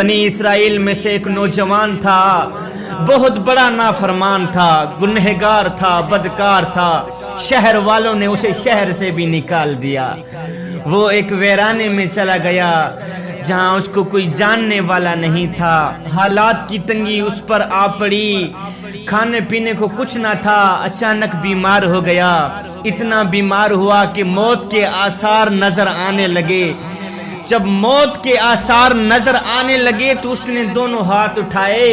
بنی اسرائیل میں سے ایک نوجوان تھا، بہت بڑا نافرمان تھا، گنہگار تھا، بدکار تھا۔ شہر والوں نے اسے شہر سے بھی نکال دیا۔ وہ ایک ویرانے میں چلا گیا جہاں اس کو کوئی جاننے والا نہیں تھا۔ حالات کی تنگی اس پر آ پڑی، کھانے پینے کو کچھ نہ تھا۔ اچانک بیمار ہو گیا، اتنا بیمار ہوا کہ موت کے آثار نظر آنے لگے۔ جب موت کے آثار نظر آنے لگے تو اس نے دونوں ہاتھ اٹھائے،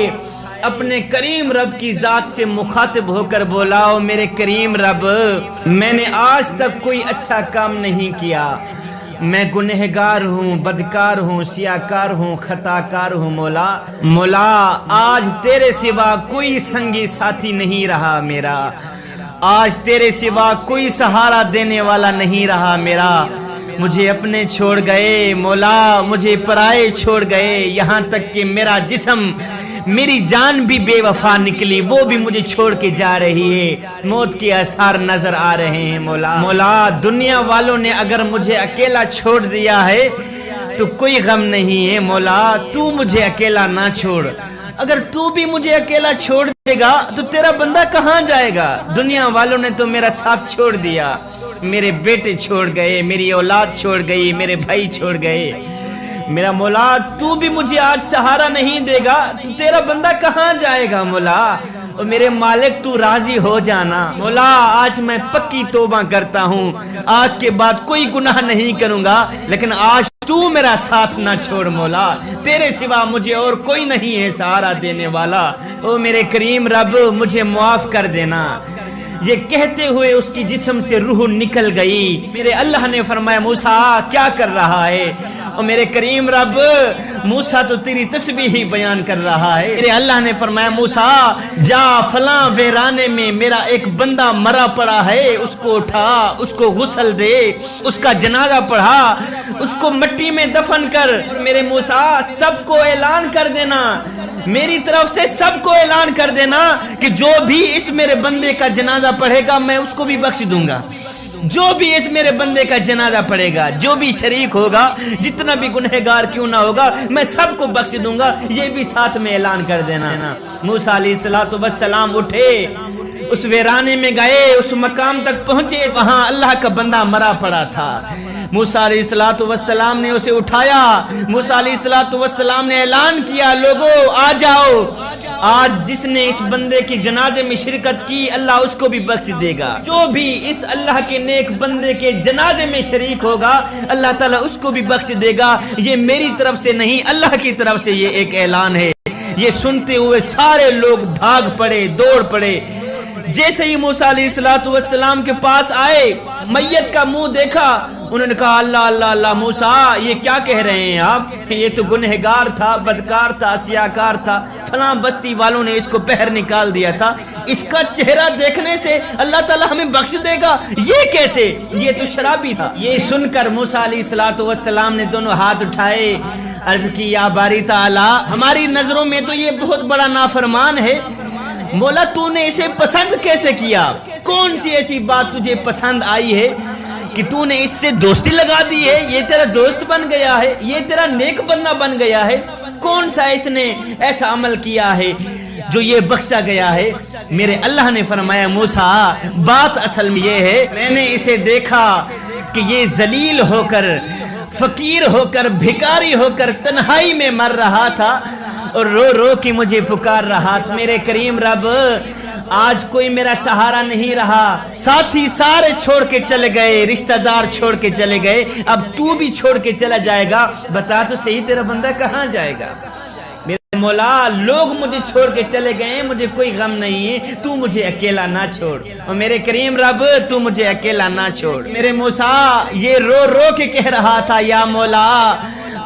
اپنے کریم رب کی ذات سے مخاطب ہو کر بولا، او میرے کریم رب، میں نے آج تک کوئی اچھا کام نہیں کیا، میں گنہگار ہوں، بدکار ہوں، سیاکار ہوں، خطاکار ہوں۔ مولا آج تیرے سوا کوئی سنگی ساتھی نہیں رہا میرا، آج تیرے سوا کوئی سہارا دینے والا نہیں رہا میرا۔ مجھے اپنے چھوڑ گئے مولا، مجھے پرائے چھوڑ گئے، یہاں تک کہ میرا جسم، میری جان بھی بے وفا نکلی، وہ بھی مجھے چھوڑ کے جا رہی ہے، موت کے آثار نظر آ رہے ہیں۔ مولا دنیا والوں نے اگر مجھے اکیلا چھوڑ دیا ہے تو کوئی غم نہیں ہے، مولا تو مجھے اکیلا نہ چھوڑ، اگر تو بھی مجھے اکیلا چھوڑ دے گا تو تیرا بندہ کہاں جائے گا؟ دنیا والوں نے تو میرا ساتھ چھوڑ دیا، میرے بیٹے چھوڑ گئے، میری اولاد چھوڑ گئی، میرے بھائی چھوڑ گئے، میرا مولا تو بھی مجھے آج سہارا نہیں دے گا تو تیرا بندہ کہاں جائے گا؟ مولا اور میرے مالک تو راضی ہو جانا۔ مولا آج میں پکی توبہ کرتا ہوں، آج کے بعد کوئی گناہ نہیں کروں گا، لیکن آج تو میرا ساتھ نہ چھوڑ مولا، تیرے سوا مجھے اور کوئی نہیں ہے سہارا دینے والا، او میرے کریم رب مجھے معاف کر دینا۔ یہ کہتے ہوئے اس کی جسم سے روح نکل گئی۔ میرے اللہ نے فرمایا، موسیٰ کیا کر رہا ہے؟ اور میرے کریم رب، موسیٰ تو تیری تسبیح ہی بیان کر رہا ہے۔ میرے اللہ نے فرمایا، موسیٰ جا فلاں ویرانے میں میرا ایک بندہ مرا پڑا ہے، اس کو اٹھا، اس کو غسل دے، اس کا جنازہ پڑھا، اس کو مٹی میں دفن کر۔ میرے موسیٰ سب کو اعلان کر دینا، میری طرف سے سب کو اعلان کر دینا کہ جو بھی اس میرے بندے کا جنازہ پڑھے گا میں اس کو بھی بخش دوں گا، جو بھی اس میرے بندے کا جنازہ پڑھے گا، جو بھی شریک ہوگا، جتنا بھی گنہگار کیوں نہ ہوگا، میں سب کو بخش دوں گا، یہ بھی ساتھ میں اعلان کر دینا۔ موسیٰ علیہ السلام اٹھے، اس ویرانے میں گئے، اس مقام تک پہنچے، وہاں اللہ کا بندہ مرا پڑا تھا۔ موسیٰ علیہ السلام نے اسے اٹھایا، موسیٰ علیہ السلام نے اعلان کیا، لوگو آ جاؤ، آج جس نے اس بندے کی جنازے میں شرکت کی اللہ اس کو بھی بخش دے گا، جو بھی اس اللہ کے نیک بندے کے جنازے میں شریک ہوگا اللہ تعالیٰ اس کو بھی بخش دے گا۔ یہ میری طرف سے نہیں، اللہ کی طرف سے یہ ایک اعلان ہے۔ یہ سنتے ہوئے سارے لوگ بھاگ پڑے، دوڑ پڑے۔ جیسے ہی موسیٰ علیہ السلام کے پاس آئے، میت کا منہ دیکھا، انہوں نے کہا، اللہ اللہ اللہ موسیٰ یہ کیا کہہ رہے ہیں آپ؟ یہ تو گنہگار تھا، بدکار تھا، سیاکار تھا، فلاں بستی والوں نے اس کو پہر نکال دیا تھا، اس کا چہرہ دیکھنے سے اللہ تعالیٰ ہمیں بخش دے گا، یہ کیسے؟ یہ تو شرابی تھا۔ یہ سن کر موسیٰ علیہ السلام نے دونوں ہاتھ اٹھائے، عرض کی، یا باری تعالیٰ ہماری نظروں میں تو یہ بہت بڑا نافرمان ہے، مولا تو نے اسے پسند کیسے کیا؟ کون سی ایسی بات تجھے پسند آئی ہے کہ تو نے اس سے دوستی لگا دی ہے؟ یہ تیرا دوست بن گیا ہے، یہ تیرا نیک بندہ بن گیا ہے، کون سا اس نے ایسا عمل کیا ہے جو یہ بخشا گیا ہے؟ میرے اللہ نے فرمایا، موسیٰ بات اصل میں یہ ہے، میں نے اسے دیکھا کہ یہ ذلیل ہو کر، فقیر ہو کر، بھکاری ہو کر تنہائی میں مر رہا تھا اور رو رو کے مجھے پکار رہا تھا۔ میرے کریم رب آج کوئی میرا سہارا نہیں رہا، ساتھی سارے چھوڑ کے چلے گئے، رشتہ دار چھوڑ کے چلے گئے، اب تو بھی چھوڑ کے چلا جائے گا، بتا تو صحیح تیرا بندہ کہاں جائے گا؟ میرے مولا لوگ مجھے چھوڑ کے چلے گئے، مجھے کوئی غم نہیں ہے، تو مجھے اکیلا نہ چھوڑ، اور میرے کریم رب تو مجھے اکیلا نہ چھوڑ۔ میرے موسیٰ یہ رو رو کے کہہ رہا تھا، یا مولا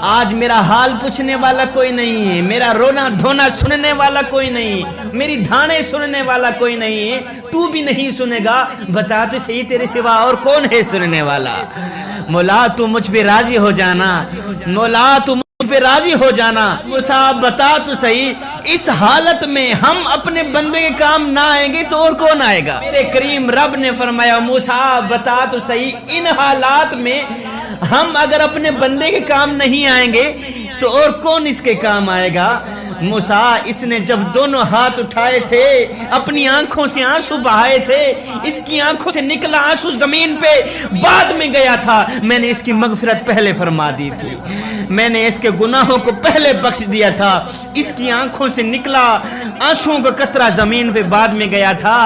آج میرا حال پوچھنے والا کوئی نہیں ہے، میرا رونا دھونا سننے والا کوئی نہیں، میری دھانے سننے والا کوئی نہیں ہے، تو بھی نہیں سنے گا، بتا تو صحیح تیرے سوا اور کون ہے سننے والا؟ مولا تو مجھ پہ راضی ہو جانا، مولا تو مجھ پہ راضی ہو جانا۔ موسیٰ بتا تو صحیح، اس حالت میں ہم اپنے بندے کے کام نہ آئیں گے تو اور کون آئے گا؟ میرے کریم رب نے فرمایا، موسیٰ بتا تو صحیح، ان حالات میں ہم اگر اپنے بندے کے کام نہیں آئیں گے تو اور کون اس کے کام آئے گا؟ موسیٰ اس نے جب دونوں ہاتھ اٹھائے تھے اپنی آنکھوں سے آنسو بہائے تھے، اس کی آنکھوں سے نکلا آنسو زمین پہ بعد میں گیا تھا۔ میں نے اس کی مغفرت پہلے فرما دی تھی، میں نے اس کے گناہوں کو پہلے بخش دیا تھا، اس کی آنکھوں سے نکلا آنسوؤں کا قطرہ زمین پہ بعد میں گیا تھا۔